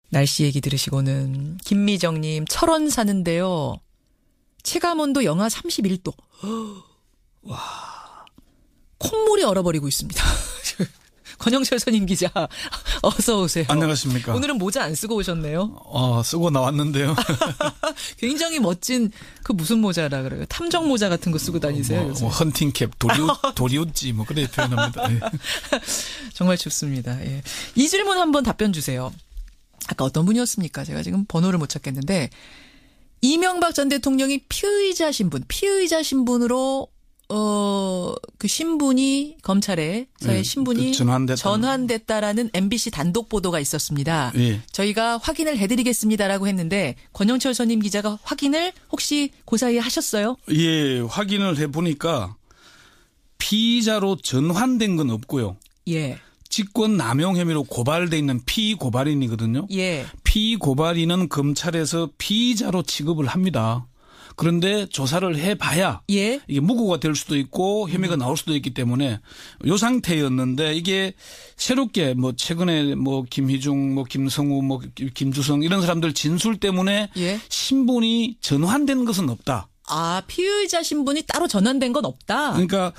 날씨 얘기 들으시고는 김미정님 철원 사는데요. 체감온도 영하 31도. 와, 콧물이 얼어버리고 있습니다. 권영철 선임 기자 어서 오세요. 안녕하십니까. 오늘은 모자 안 쓰고 오셨네요. 쓰고 나왔는데요. 굉장히 멋진 그 무슨 모자라 그래요. 탐정 모자 같은 거 쓰고 다니세요. 요새. 헌팅캡, 도리우지 뭐 그렇게 표현합니다. 예. 정말 춥습니다. 예. 이 질문 한번 답변 주세요. 아까 어떤 분이었습니까? 제가 지금 번호를 못 찾겠는데 이명박 전 대통령이 피의자 신분으로 그 신분이 검찰에서의 신분이 전환됐다라는 MBC 단독 보도가 있었습니다. 예. 저희가 확인을 해드리겠습니다라고 했는데 권영철 선임 기자가 확인을 혹시 그 사이에 하셨어요? 예, 확인을 해보니까 피의자로 전환된 건 없고요. 예. 직권 남용 혐의로 고발돼 있는 피고발인이거든요. 예. 피고발인은 검찰에서 피의자로 취급을 합니다. 그런데 조사를 해봐야 예. 이게 무고가 될 수도 있고 혐의가 나올 수도 있기 때문에 이 상태였는데 이게 새롭게 뭐 최근에 뭐 김희중, 뭐 김성우, 뭐 김주성 이런 사람들 진술 때문에 예. 신분이 전환된 것은 없다. 아, 피의자 신분이 따로 전환된 건 없다. 그러니까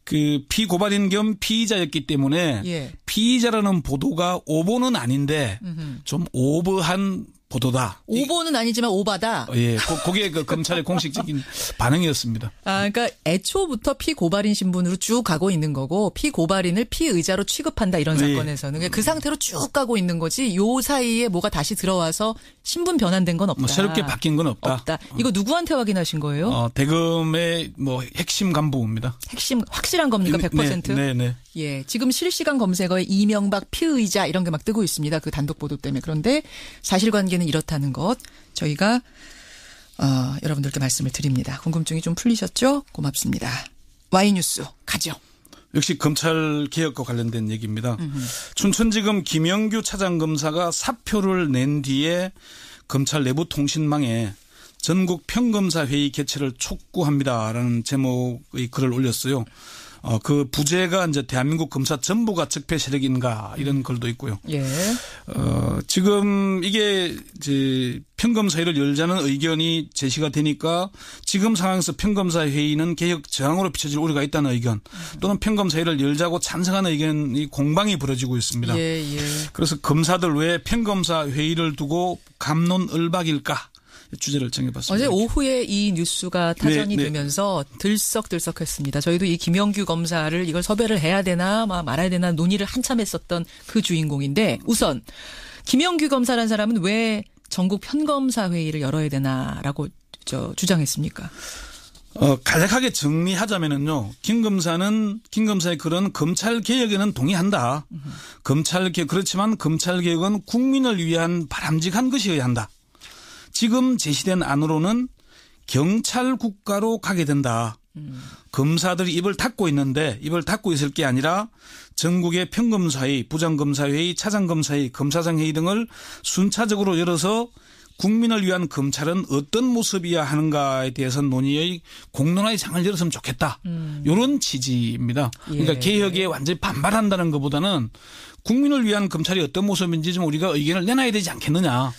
그 피고발인 겸 피의자였기 때문에 예. 피의자라는 보도가 오보는 아닌데 좀 오버한 보도다. 오보는 아니지만 오바다. 예, 그게 그 검찰의 공식적인 반응이었습니다. 아, 그러니까 애초부터 피고발인 신분으로 쭉 가고 있는 거고 피고발인을 피의자로 취급한다 이런 사건에서는 그러니까 그 상태로 쭉 가고 있는 거지. 요 사이에 뭐가 다시 들어와서 신분 변환된 건 없다. 뭐 새롭게 바뀐 건 없다. 이거 누구한테 확인하신 거예요? 대검의 뭐 핵심 간부입니다. 핵심 확실한 겁니까? 100%? 네. 예, 지금 실시간 검색어에 이명박 피의자 이런 게 막 뜨고 있습니다. 그 단독 보도 때문에. 그런데 사실관계는 이렇다는 것 저희가 여러분들께 말씀을 드립니다. 궁금증이 좀 풀리셨죠? 고맙습니다. Y뉴스 가죠. 역시 검찰 개혁과 관련된 얘기입니다. 춘천지검 김영규 차장검사가 사표를 낸 뒤에 검찰 내부 통신망에 전국 평검사 회의 개최를 촉구합니다라는 제목의 글을 올렸어요. 그 부제가 이제 대한민국 검사 전부가 적폐 세력인가 이런 글도 있고요. 예. 지금 이게 이제 평검사회를 열자는 의견이 제시가 되니까 지금 상황에서 평검사 회의는 개혁 저항으로 비춰질 우려가 있다는 의견 또는 평검사회를 열자고 찬성하는 의견이 공방이 벌어지고 있습니다. 예. 그래서 검사들 왜 평검사 회의를 두고 갑론을박일까? 주제를 정해봤습니다. 어제 오후에 이 뉴스가 타전이 되면서 들썩들썩했습니다. 저희도 이 김영규 검사를 이걸 섭외를 해야 되나 말아야 되나 논의를 한참 했었던 그 주인공인데 우선 김영규 검사라는 사람은 왜 전국 평검사 회의를 열어야 되나라고 주장했습니까? 간략하게 정리하자면은요. 김 검사의 글은 검찰 개혁에는 동의한다. 그렇지만 검찰 개혁은 국민을 위한 바람직한 것이어야 한다. 지금 제시된 안으로는 경찰 국가로 가게 된다. 검사들이 입을 닫고 있는데 입을 닫고 있을 게 아니라 전국의 평검사회의, 부장검사회의, 차장검사회의, 검사장회의 등을 순차적으로 열어서 국민을 위한 검찰은 어떤 모습이어야 하는가에 대해서 논의의 공론화의 장을 열었으면 좋겠다. 이런 취지입니다. 그러니까 개혁에 완전히 반발한다는 것보다는 국민을 위한 검찰이 어떤 모습인지 좀 우리가 의견을 내놔야 되지 않겠느냐.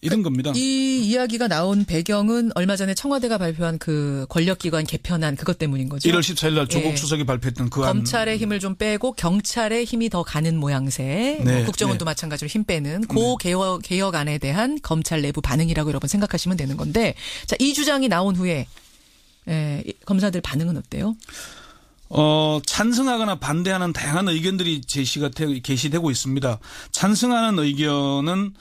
이런 겁니다. 이 이야기가 나온 배경은 얼마 전에 청와대가 발표한 그 권력기관 개편안 그것 때문인 거죠. 1월 14일 날 조국 수석이 발표했던 그 안. 검찰의 힘을 좀 빼고 경찰의 힘이 더 가는 모양새. 네, 국정원도 마찬가지로 힘 빼는 그 개혁안에 대한 검찰 내부 반응이라고 여러분 생각하시면 되는 건데 자, 이 주장이 나온 후에 검사들 반응은 어때요? 찬성하거나 반대하는 다양한 의견들이 게시되고 있습니다. 찬성하는 의견은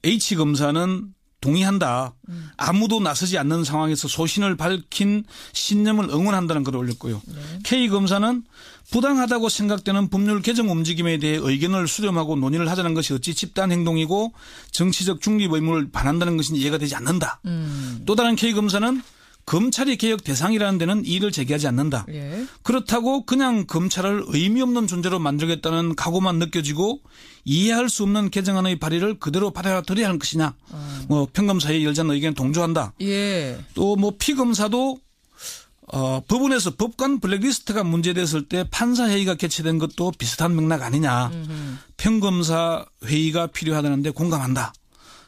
H 검사는 동의한다. 아무도 나서지 않는 상황에서 소신을 밝힌 신념을 응원한다는 글을 올렸고요. K 검사는 부당하다고 생각되는 법률 개정 움직임에 대해 의견을 수렴하고 논의를 하자는 것이 어찌 집단 행동이고 정치적 중립 의무를 반한다는 것이 이해가 되지 않는다. 또 다른 K 검사는 검찰이 개혁 대상이라는 데는 이의를 제기하지 않는다. 예. 그렇다고 그냥 검찰을 의미 없는 존재로 만들겠다는 각오만 느껴지고 이해할 수 없는 개정안의 발의를 그대로 받아들여야 하는 것이냐. 뭐 평검사의 열자는 의견에 동조한다. 예. 또 뭐 피검사도 법원에서 법관 블랙리스트가 문제됐을 때 판사 회의가 개최된 것도 비슷한 맥락 아니냐. 평검사 회의가 필요하다는데 공감한다.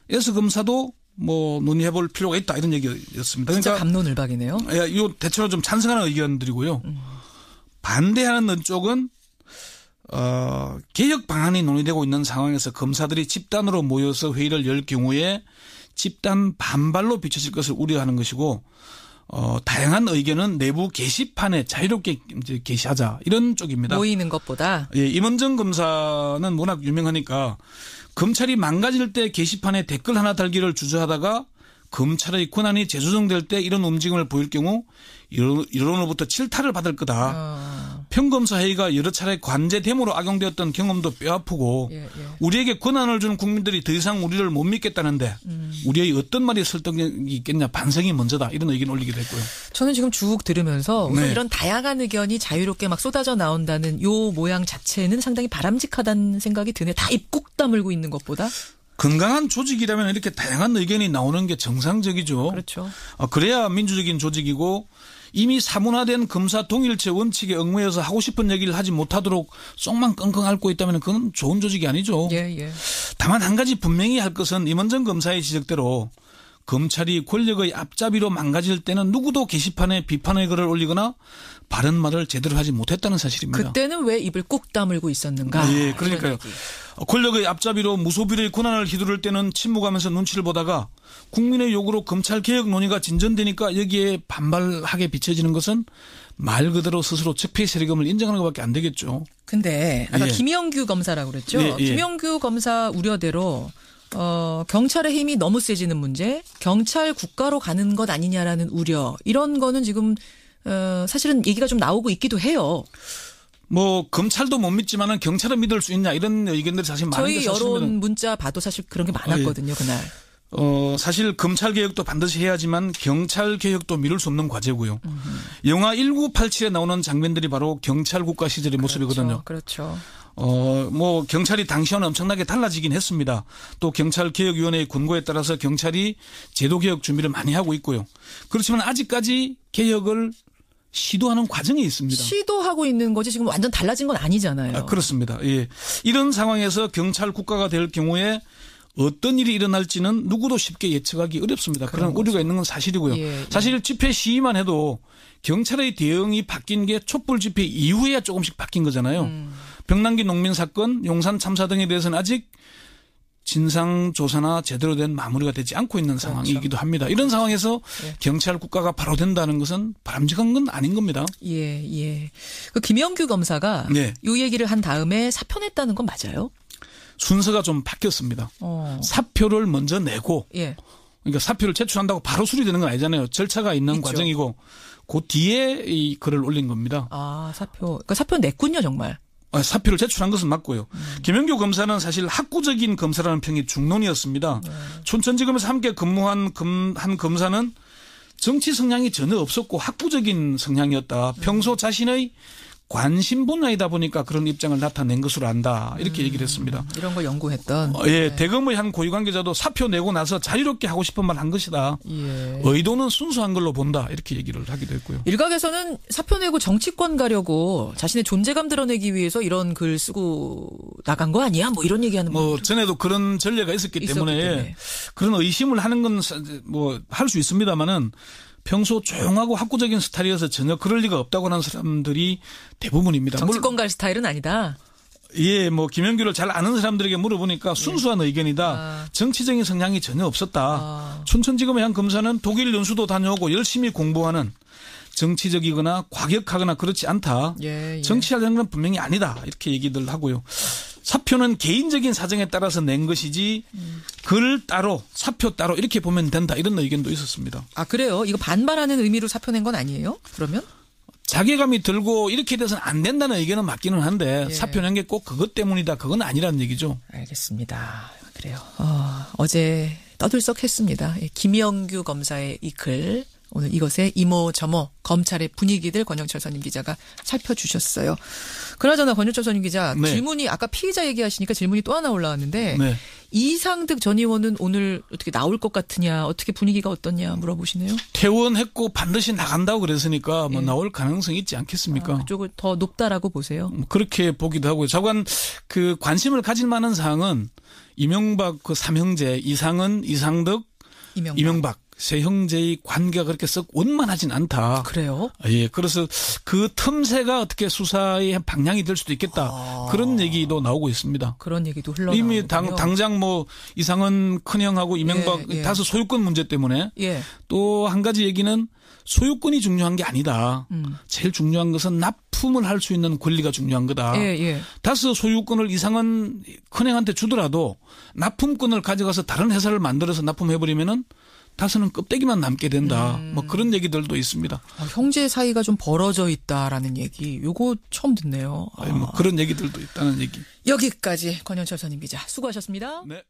그래서 검사도 뭐 논의해볼 필요가 있다 이런 얘기였습니다. 진짜 그러니까 갑론을박이네요. 이 대체로 좀 찬성하는 의견들이고요. 반대하는 쪽은 개혁 방안이 논의되고 있는 상황에서 검사들이 집단으로 모여서 회의를 열 경우에 집단 반발로 비춰질 것을 우려하는 것이고 다양한 의견은 내부 게시판에 자유롭게 이제 게시하자 이런 쪽입니다. 모이는 것보다. 예, 임원정 검사는 워낙 유명하니까 검찰이 망가질 때 게시판에 댓글 하나 달기를 주저하다가 검찰의 권한이 재조정될 때 이런 움직임을 보일 경우 여론으로부터 질타를 받을 거다. 평검사 회의가 여러 차례 관제 데모로 악용되었던 경험도 뼈아프고 우리에게 권한을 준 국민들이 더 이상 우리를 못 믿겠다는데 우리의 어떤 말이 설득력이 있겠냐 반성이 먼저다 이런 의견을 올리기도 했고요. 저는 지금 쭉 들으면서 네. 이런 다양한 의견이 자유롭게 막 쏟아져 나온다는 요 모양 자체는 상당히 바람직하다는 생각이 드네. 다 입 꾹 다물고 있는 것보다. 건강한 조직이라면 이렇게 다양한 의견이 나오는 게 정상적이죠. 그렇죠. 그래야 민주적인 조직이고 이미 사문화된 검사 동일체 원칙에 얽매여서 하고 싶은 얘기를 하지 못하도록 쏙만 끙끙 앓고 있다면 그건 좋은 조직이 아니죠. 예. 다만 한 가지 분명히 할 것은 임원정 검사의 지적대로 검찰이 권력의 앞잡이로 망가질 때는 누구도 게시판에 비판의 글을 올리거나 바른 말을 제대로 하지 못했다는 사실입니다. 그때는 왜 입을 꾹 다물고 있었는가. 예, 그러니까요. 권력의 앞잡이로 무소불위의 권한을 휘두를 때는 침묵하면서 눈치를 보다가 국민의 요구로 검찰 개혁 논의가 진전되니까 여기에 반발하게 비춰지는 것은 말 그대로 스스로 적폐 세력임을 인정하는 것밖에 안 되겠죠. 근데 아까 예. 김영규 검사라고 그랬죠. 예. 김영규 검사 우려대로 경찰의 힘이 너무 세지는 문제, 경찰 국가로 가는 것 아니냐라는 우려 이런 거는 지금 사실은 얘기가 좀 나오고 있기도 해요. 뭐 검찰도 못 믿지만은 경찰은 믿을 수 있냐 이런 의견들이 사실 많은 게 저희 사실입니다. 여론 문자 봐도 사실 그런 게 많았거든요 그날. 사실 검찰 개혁도 반드시 해야지만 경찰 개혁도 미룰 수 없는 과제고요. 영화 1987에 나오는 장면들이 바로 경찰 국가 시절의 모습이거든요. 그렇죠. 뭐 경찰이 당시와는 엄청나게 달라지긴 했습니다. 또 경찰개혁위원회의 권고에 따라서 경찰이 제도개혁 준비를 많이 하고 있고요. 그렇지만 아직까지 개혁을 시도하는 과정이 있습니다. 시도하고 있는 거지 지금 완전 달라진 건 아니잖아요. 그렇습니다. 예. 이런 상황에서 경찰 국가가 될 경우에 어떤 일이 일어날지는 누구도 쉽게 예측하기 어렵습니다. 그런 우려가 있는 건 사실이고요. 예. 사실 집회 시위만 해도 경찰의 대응이 바뀐 게 촛불 집회 이후에야 조금씩 바뀐 거잖아요. 병남기 농민 사건, 용산 참사 등에 대해서는 아직 진상조사나 제대로 된 마무리가 되지 않고 있는 상황이기도 합니다. 이런 상황에서 경찰 국가가 바로 된다는 것은 바람직한 건 아닌 겁니다. 예. 그 김영규 검사가 이 얘기를 한 다음에 사표 냈다는 건 맞아요? 순서가 좀 바뀌었습니다. 사표를 먼저 내고 그러니까 사표를 제출한다고 바로 수리되는 건 아니잖아요. 절차가 있는 있죠. 과정이고 그 뒤에 이 글을 올린 겁니다. 사표. 그러니까 사표 냈군요 정말. 사표를 제출한 것은 맞고요. 김영규 검사는 사실 학구적인 검사라는 평이 중론이었습니다. 촌천지검에서 함께 근무한 한 검사는 정치 성향이 전혀 없었고 학구적인 성향이었다. 평소 자신의 관심 분야이다 보니까 그런 입장을 나타낸 것으로 안다. 이렇게 얘기를 했습니다. 이런 걸 연구했던. 대검의 한 고위 관계자도 사표 내고 나서 자유롭게 하고 싶은 말 한 것이다. 의도는 순수한 걸로 본다. 이렇게 얘기를 하기도 했고요. 일각에서는 사표 내고 정치권 가려고 자신의 존재감 드러내기 위해서 이런 글 쓰고 나간 거 아니야? 뭐 이런 얘기하는 분들. 전에도 그런 전례가 있었기 때문에 그런 의심을 하는 건 뭐 할 수 있습니다만은 평소 조용하고 학구적인 스타일이어서 전혀 그럴 리가 없다고 하는 사람들이 대부분입니다. 정치권 갈 스타일은 아니다. 예, 뭐 김영규를 잘 아는 사람들에게 물어보니까 순수한 의견이다. 정치적인 성향이 전혀 없었다. 춘천지검의 한 검사는 독일 연수도 다녀오고 열심히 공부하는 정치적이거나 과격하거나 그렇지 않다. 정치하려는 건 분명히 아니다. 이렇게 얘기들 하고요. 사표는 개인적인 사정에 따라서 낸 것이지 글 따로 사표 따로 이렇게 보면 된다. 이런 의견도 있었습니다. 그래요? 이거 반발하는 의미로 사표 낸 건 아니에요? 그러면? 자괴감이 들고 이렇게 돼서는 안 된다는 의견은 맞기는 한데 사표 낸 게 꼭 그것 때문이다. 그건 아니라는 얘기죠. 알겠습니다. 그래요. 어제 떠들썩했습니다. 김영규 검사의 이 글 오늘 이것의 이모저모 검찰의 분위기들 권영철 선임 기자가 살펴주셨어요. 그나저나 권영철 선임 기자 네. 질문이 아까 피의자 얘기하시니까 질문이 또 하나 올라왔는데 네. 이상득 전 의원은 오늘 어떻게 나올 것 같으냐, 어떻게 분위기가 어떻냐 물어보시네요. 퇴원했고 반드시 나간다고 그랬으니까 뭐 예. 나올 가능성이 있지 않겠습니까? 그쪽을 더 높다라고 보세요. 그렇게 보기도 하고요. 자관 그 관심을 가질 만한 사항은 이명박 그 삼형제 이상은 이상득 이명박 세 형제의 관계가 그렇게 썩 원만하진 않다. 그래요? 예, 그래서 그 틈새가 어떻게 수사의 방향이 될 수도 있겠다. 그런 얘기도 나오고 있습니다. 그런 얘기도 흘러나오고 이미 당장 뭐 이상은 큰형하고 이명박 예. 다소 소유권 문제 때문에 예. 또 한 가지 얘기는 소유권이 중요한 게 아니다. 제일 중요한 것은 납품을 할 수 있는 권리가 중요한 거다. 예, 예. 다소 소유권을 이상은 큰형한테 주더라도 납품권을 가져가서 다른 회사를 만들어서 납품해버리면은 다소는 껍데기만 남게 된다. 뭐 그런 얘기들도 있습니다. 형제 사이가 좀 벌어져 있다라는 얘기. 요거 처음 듣네요. 뭐 그런 얘기들도 있다는 얘기. 여기까지 권영철 선임 기자 수고하셨습니다. 네.